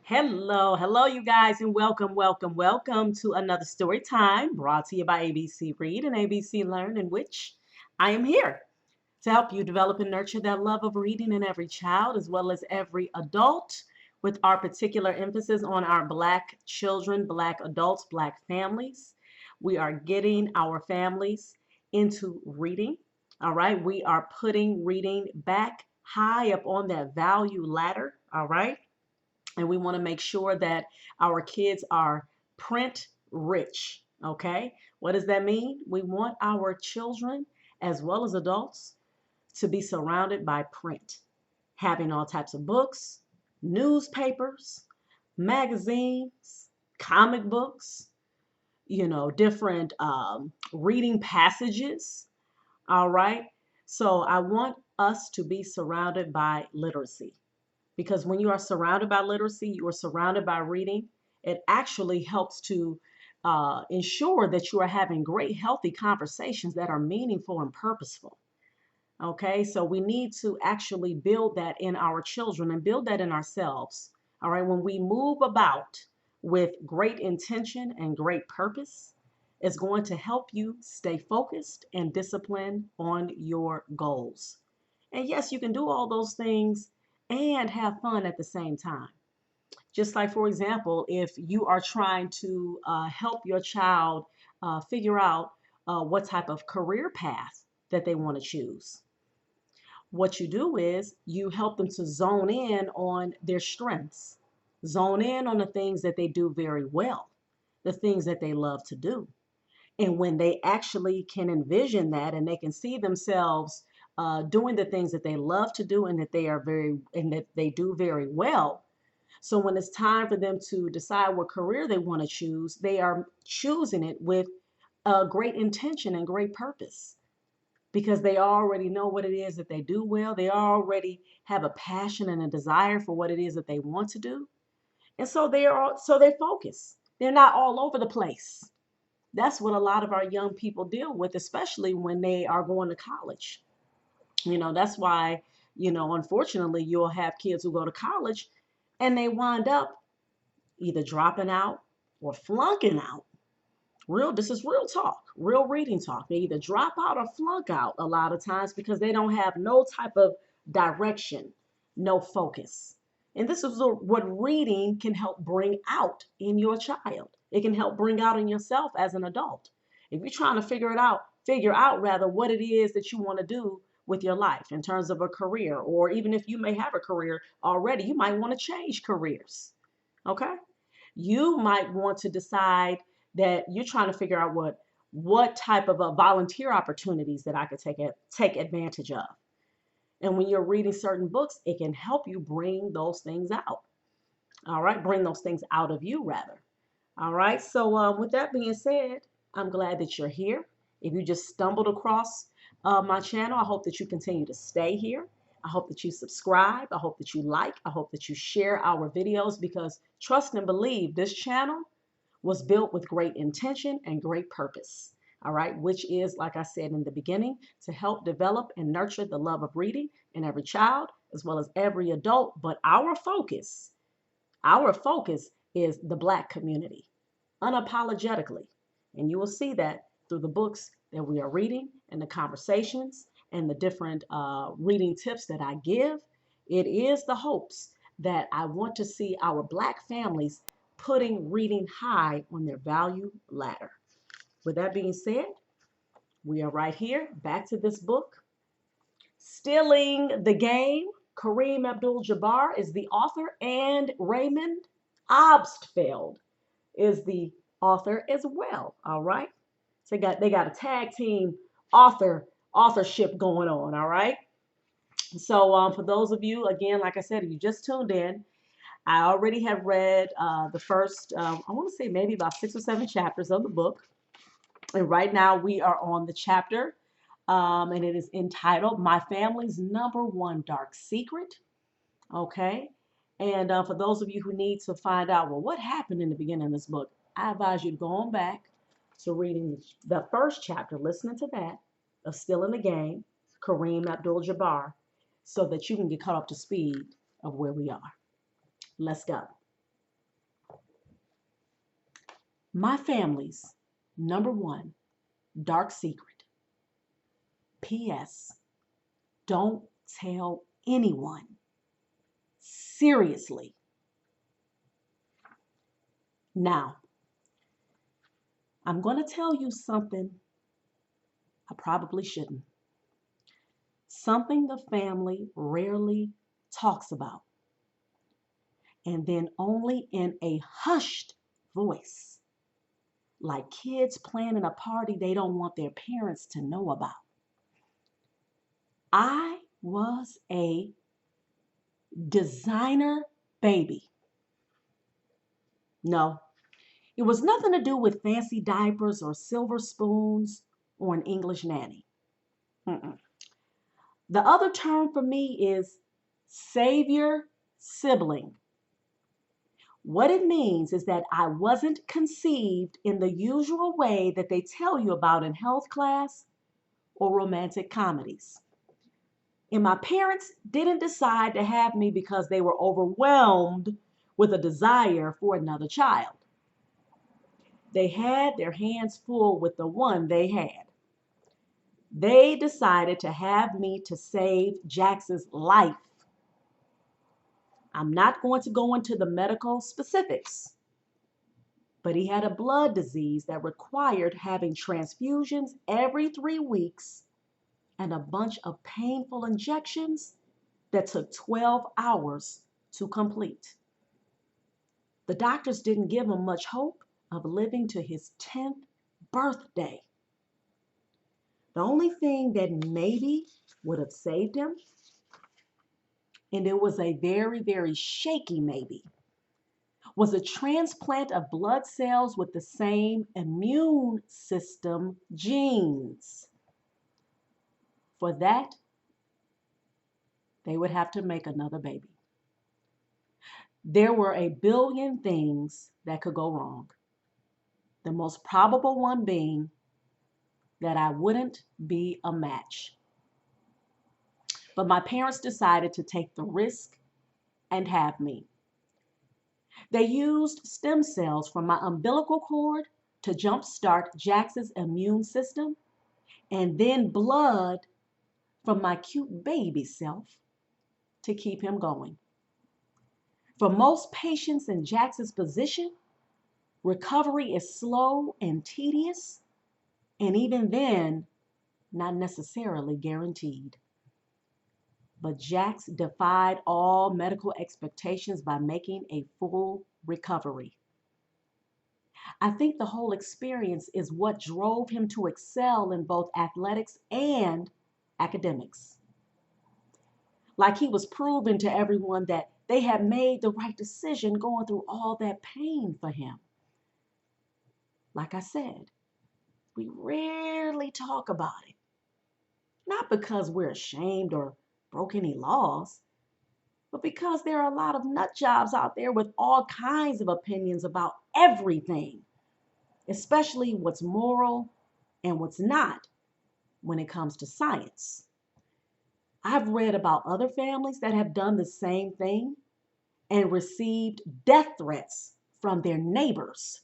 Hello, you guys, and welcome to another story time brought to you by ABC Read and ABC Learn, in which I am here to help you develop and nurture that love of reading in every child as well as every adult, with our particular emphasis on our Black children, Black adults, Black families. We are getting our families into reading. All right, we are putting reading back high up on that value ladder. All right, and we want to make sure that our kids are print rich. Okay, what does that mean? We want our children as well as adults to be surrounded by print, having all types of books, newspapers, magazines, comic books, different reading passages. All right, so I want us to be surrounded by literacy, because when you are surrounded by literacy, you are surrounded by reading. It actually helps to ensure that you are having great, healthy conversations that are meaningful and purposeful. Okay, so we need to actually build that in our children and build that in ourselves. All right, when we move about with great intention and great purpose, it's going to help you stay focused and disciplined on your goals. And yes, you can do all those things and have fun at the same time. Just like, for example, if you are trying to help your child figure out what type of career path that they want to choose, what you do is you help them to zone in on their strengths, zone in on the things that they do very well, the things that they love to do. And when they actually can envision that and they can see themselves doing the things that they love to do and that they do very well. So when it's time for them to decide what career they want to choose, they are choosing it with a great intention and great purpose, because they already know what it is that they do well. They already have a passion and a desire for what it is that they want to do. And so they focus. They're not all over the place. That's what a lot of our young people deal with, especially when they are going to college. That's why, unfortunately, you'll have kids who go to college and they wind up either dropping out or flunking out. This is real talk, real reading talk. They either drop out or flunk out a lot of times because they don't have no type of direction, no focus. And this is what reading can help bring out in your child. It can help bring out in yourself as an adult. If you're trying to figure out rather what it is that you want to do with your life in terms of a career, or even if you may have a career already, you might want to change careers. Okay? You might want to decide that you're trying to figure out what type of volunteer opportunities that I could take advantage of. And when you're reading certain books, it can help you bring those things out. All right, bring those things out of you rather. All right. So with that being said, I'm glad that you're here. If you just stumbled across my channel, I hope that you continue to stay here. I hope that you subscribe. I hope that you like. I hope that you share our videos, because trust and believe, this channel was built with great intention and great purpose. All right, which is, like I said in the beginning, to help develop and nurture the love of reading in every child as well as every adult. But our focus is the Black community, unapologetically. And you will see that through the books that we are reading and the conversations and the different reading tips that I give. It is the hopes that I want to see our Black families putting reading high on their value ladder. With that being said, we are right here back to this book, Stealing the Game. Kareem Abdul-Jabbar is the author, and Raymond Obstfeld is the author as well. All right. So they got a tag team authorship going on. All right. So for those of you, again, like I said, if you just tuned in, I already have read the first, I want to say maybe about 6 or 7 chapters of the book. And right now we are on the chapter, and it is entitled My Family's Number One Dark Secret. Okay. And for those of you who need to find out, well, what happened in the beginning of this book, I advise you to go on back to reading the first chapter, listening to that, of Stealing the Game, Kareem Abdul-Jabbar, so that you can get caught up to speed of where we are. Let's go. My family's number one dark secret. P.S. Don't tell anyone. Seriously. Now, I'm going to tell you something I probably shouldn't. Something the family rarely talks about, and then only in a hushed voice, like kids planning a party they don't want their parents to know about. I was a designer baby. No, it was nothing to do with fancy diapers or silver spoons or an English nanny. Mm-mm. The other term for me is savior sibling. What it means is that I wasn't conceived in the usual way that they tell you about in health class or romantic comedies. And my parents didn't decide to have me because they were overwhelmed with a desire for another child. They had their hands full with the one they had. They decided to have me to save Jax's life. I'm not going to go into the medical specifics, but he had a blood disease that required having transfusions every 3 weeks and a bunch of painful injections that took 12 hours to complete. The doctors didn't give him much hope of living to his 10th birthday. The only thing that maybe would have saved him, and it was a very, very shaky maybe, was a transplant of blood cells with the same immune system genes. For that, they would have to make another baby. There were a billion things that could go wrong. The most probable one being that I wouldn't be a match. But my parents decided to take the risk and have me. They used stem cells from my umbilical cord to jumpstart Jax's immune system, and then blood from my cute baby self to keep him going. For most patients in Jax's position, recovery is slow and tedious, and even then, not necessarily guaranteed. But Jax defied all medical expectations by making a full recovery. I think the whole experience is what drove him to excel in both athletics and academics. Like he was proving to everyone that they had made the right decision going through all that pain for him. Like I said, we rarely talk about it. Not because we're ashamed or broke any laws, but because there are a lot of nut jobs out there with all kinds of opinions about everything, especially what's moral and what's not when it comes to science. I've read about other families that have done the same thing and received death threats from their neighbors.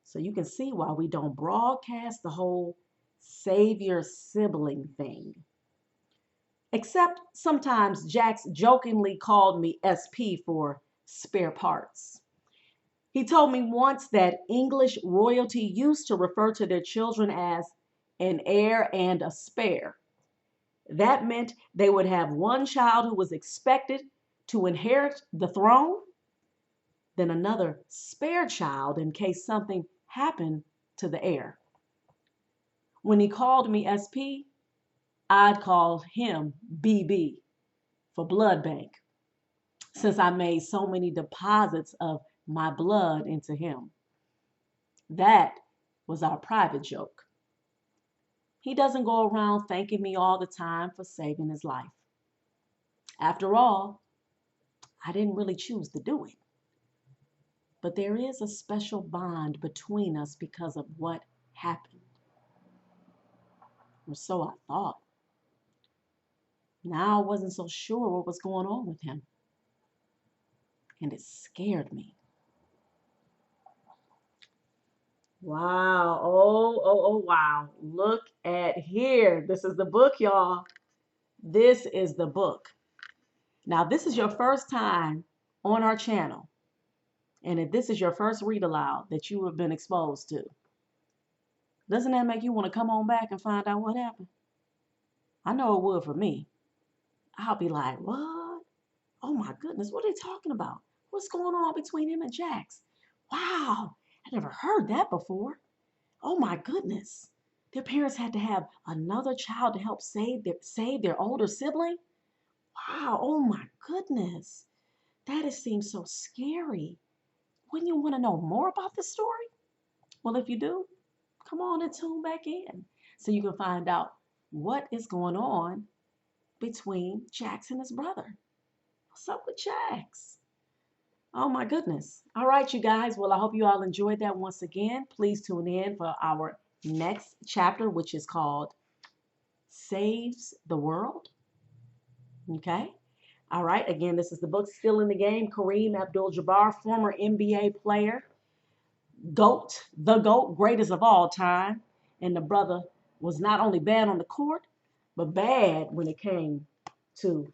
So you can see why we don't broadcast the whole savior sibling thing. Except sometimes Jax jokingly called me SP for spare parts. He told me once that English royalty used to refer to their children as an heir and a spare. That meant they would have one child who was expected to inherit the throne, then another spare child in case something happened to the heir. When he called me SP, I'd call him BB for blood bank, since I made so many deposits of my blood into him. That was our private joke. He doesn't go around thanking me all the time for saving his life. After all, I didn't really choose to do it. But there is a special bond between us because of what happened. Or so I thought. Now I wasn't so sure what was going on with him. And it scared me. Wow. Oh, wow. Look at here. This is the book, y'all. This is the book. Now, this is your first time on our channel. And if this is your first read aloud that you have been exposed to, doesn't that make you want to come on back and find out what happened? I know it would for me. I'll be like, what? Oh my goodness, what are they talking about? What's going on between him and Jax? Wow, I never heard that before. Oh my goodness. Their parents had to have another child to help save their older sibling? Wow, oh my goodness. That seems so scary. Wouldn't you want to know more about this story? Well, if you do, come on and tune back in so you can find out what is going on between Jax and his brother. What's up with Jax? Oh my goodness. All right, you guys. Well, I hope you all enjoyed that once again. Please tune in for our next chapter, which is called Saves the World. Okay. All right. Again, this is the book Still in the Game. Kareem Abdul-Jabbar, former NBA player, GOAT, the GOAT, greatest of all time. And the brother was not only bad on the court, but bad when it came to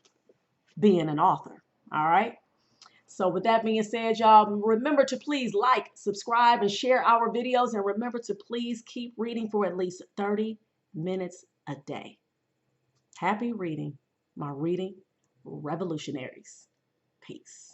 being an author. All right. So with that being said, y'all, remember to please like, subscribe, and share our videos. And remember to please keep reading for at least 30 minutes a day. Happy reading, my reading revolutionaries. Peace.